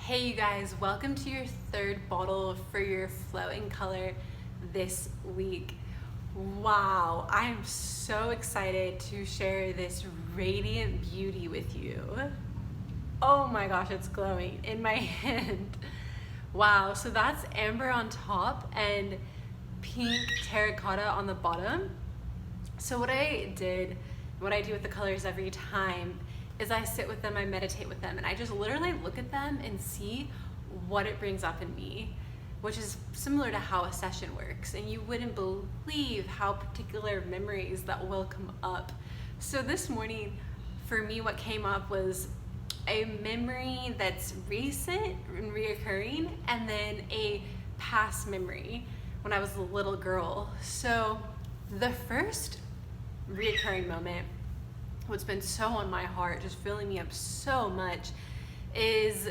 Hey you guys, welcome to your third bottle for your flowing color this week. Wow, I'm so excited to share this radiant beauty with you. Oh my gosh, it's glowing in my hand. Wow, so that's amber on top and pink terracotta on the bottom. So what I do with the colors every time is I sit with them, I meditate with them, and I just literally look at them and see what it brings up in me, which is similar to how a session works. And you wouldn't believe how particular memories that will come up. So this morning, for me, what came up was a memory that's recent and reoccurring, and then a past memory when I was a little girl. So the first reoccurring moment, what's been so on my heart, just filling me up so much, is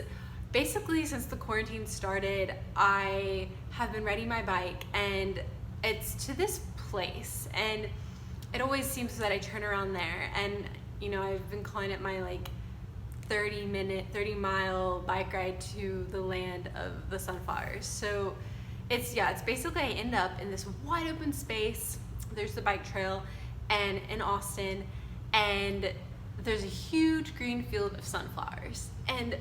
basically since the quarantine started, I have been riding my bike and it's to this place, and it always seems that I turn around there, and you know, I've been calling it my like 30-mile bike ride to the land of the sunflowers. So it's basically I end up in this wide open space. There's the bike trail and in Austin, and there's a huge green field of sunflowers. And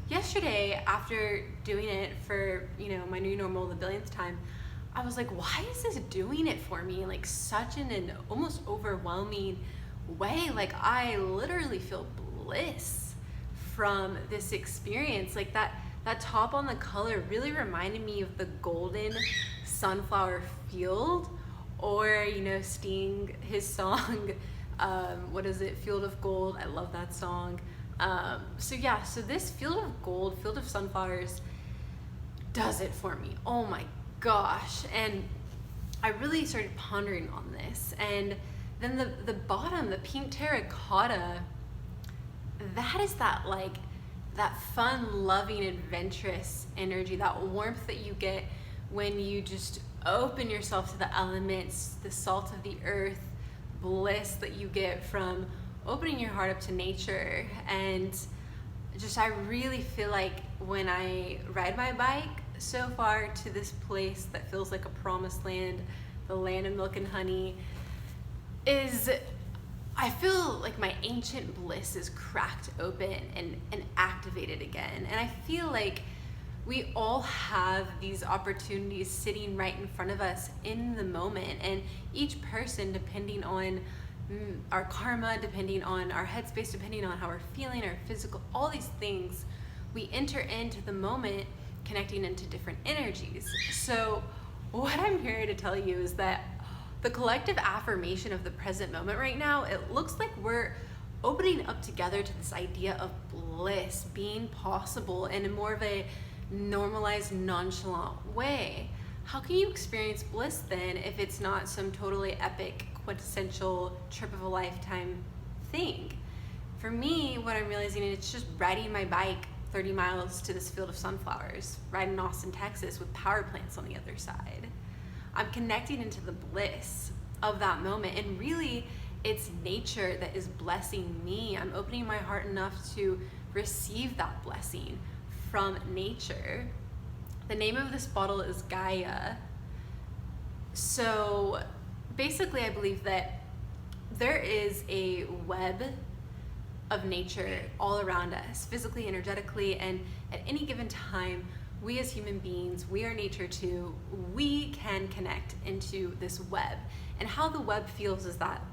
yesterday, after doing it for, you know, my new normal the billionth time, I was like, why is this doing it for me in like such an almost overwhelming way? Like I literally feel bliss from this experience. Like that top on the color really reminded me of the golden sunflower field, or, you know, Sting, his song, what is it, Field of Gold. I love that song. So this field of gold, field of sunflowers, does it for me. Oh my gosh. And I really started pondering on this. And then the bottom, the pink terracotta, that is that like that fun, loving, adventurous energy, that warmth that you get when you just open yourself to the elements, the salt of the earth, bliss that you get from opening your heart up to nature. And just I really feel like when I ride my bike so far to this place that feels like a promised land, the land of milk and honey, is I feel like my ancient bliss is cracked open and activated again. And I feel like we all have these opportunities sitting right in front of us in the moment, and each person, depending on our karma, depending on our headspace, depending on how we're feeling, our physical, all these things, we enter into the moment connecting into different energies. So what I'm here to tell you is that the collective affirmation of the present moment right now, it looks like we're opening up together to this idea of bliss being possible in a more of a normalized, nonchalant way. How can you experience bliss then if it's not some totally epic, quintessential trip of a lifetime thing? For me, what I'm realizing is it's just riding my bike 30 miles to this field of sunflowers, right in Austin, Texas, with power plants on the other side. I'm connecting into the bliss of that moment, and really it's nature that is blessing me. I'm opening my heart enough to receive that blessing from nature. The name of this bottle is Gaia. So basically I believe that there is a web of nature all around us, physically, energetically, and at any given time, we as human beings, we are nature too, we can connect into this web. And how the web feels is that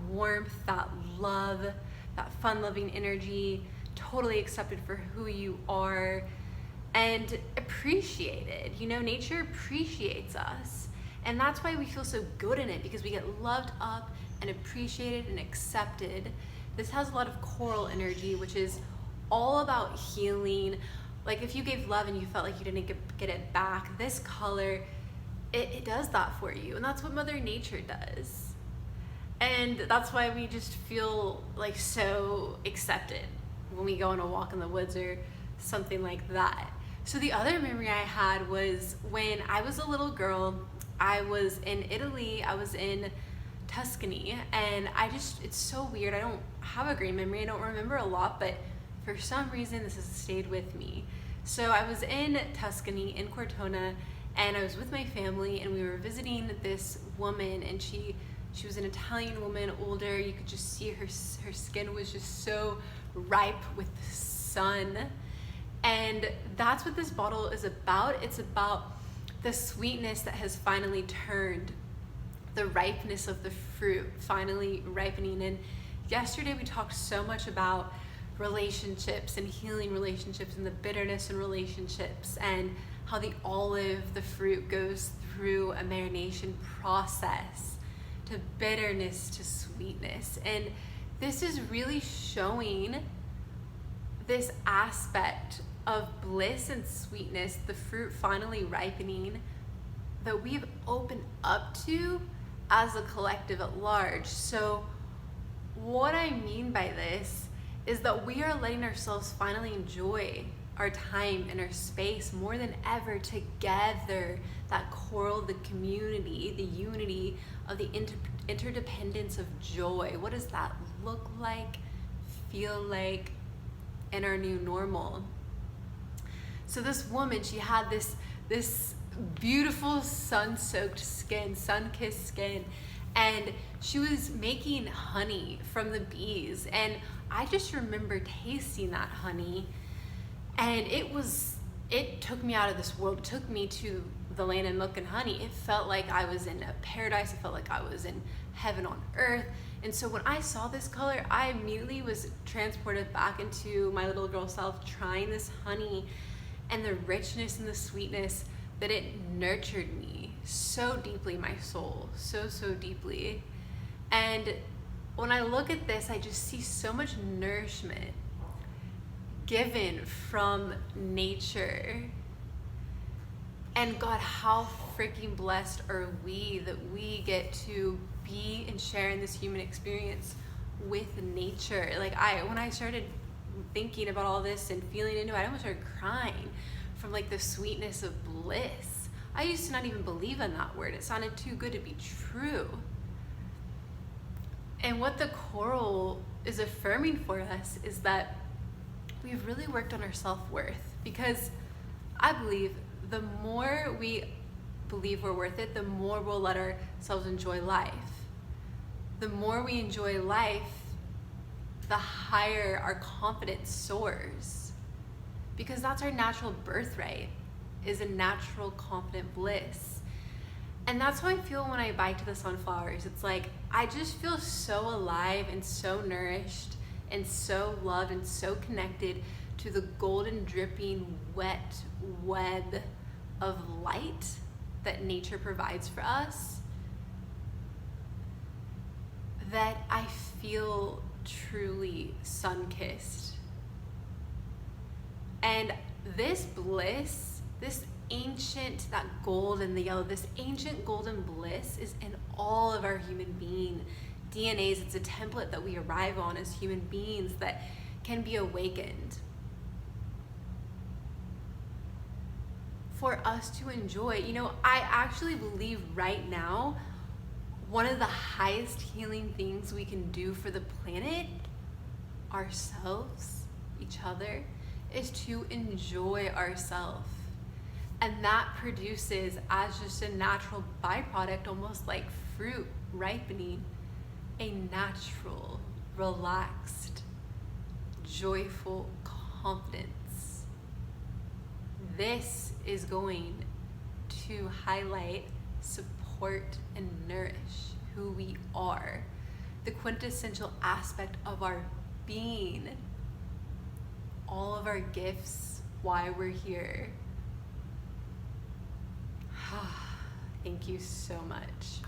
warmth, that love, that fun-loving energy, totally accepted for who you are and appreciated. You know, nature appreciates us, and that's why we feel so good in it, because we get loved up and appreciated and accepted. This has a lot of coral energy, which is all about healing. Like if you gave love and you felt like you didn't get it back, this color, it does that for you. And that's what Mother Nature does. And that's why we just feel like so accepted when we go on a walk in the woods or something like that. So the other memory I had was when I was a little girl. I was in Italy, I was in Tuscany, and it's so weird. I don't have a great memory, I don't remember a lot, but for some reason this has stayed with me. So I was in Tuscany, in Cortona, and I was with my family, and we were visiting this woman, and she was an Italian woman, older. You could just see her skin was just so ripe with the sun. And that's what this bottle is about. It's about the sweetness that has finally turned, the ripeness of the fruit finally ripening. And yesterday we talked so much about relationships and healing relationships and the bitterness in relationships, and how the olive, the fruit, goes through a marination process to bitterness to sweetness. And this is really showing this aspect of bliss and sweetness, the fruit finally ripening, that we've opened up to as a collective at large. So what I mean by this is that we are letting ourselves finally enjoy our time and our space more than ever together. That coral, the community, the unity of the interdependence of joy. What does that look like, feel like in our new normal? So this woman, she had this beautiful sun-soaked skin, sun-kissed skin, and she was making honey from the bees. And I just remember tasting that honey, and it took me out of this world. It took me to the land of milk and honey. It felt like I was in a paradise. It felt like I was in heaven on earth. And so when I saw this color, I immediately was transported back into my little girl self, trying this honey and the richness and the sweetness that it nurtured me so deeply, my soul, so deeply. And when I look at this, I just see so much nourishment given from nature. And God, how freaking blessed are we that we get to be and share in this human experience with nature. Like when I started thinking about all this and feeling into it, I almost started crying from like the sweetness of bliss. I used to not even believe in that word. It sounded too good to be true. And what the coral is affirming for us is that we've really worked on our self-worth, because I believe the more we believe we're worth it, the more we'll let ourselves enjoy life. The more we enjoy life, the higher our confidence soars, because that's our natural birthright, is a natural confident bliss. And that's how I feel when I bike to the sunflowers. It's like I just feel so alive and so nourished and so loved and so connected to the golden dripping wet web of light that nature provides for us, that I feel truly sun-kissed. And this bliss, this ancient, that gold and the yellow, this ancient golden bliss is in all of our human being DNAs. It's a template that we arrive on as human beings that can be awakened for us to enjoy. You know, I actually believe right now one of the highest healing things we can do for the planet, ourselves, each other, is to enjoy ourselves. And that produces, as just a natural byproduct, almost like fruit ripening, a natural, relaxed, joyful confidence. This is going to highlight, support, and nourish who we are, the quintessential aspect of our being, all of our gifts, why we're here. Thank you so much.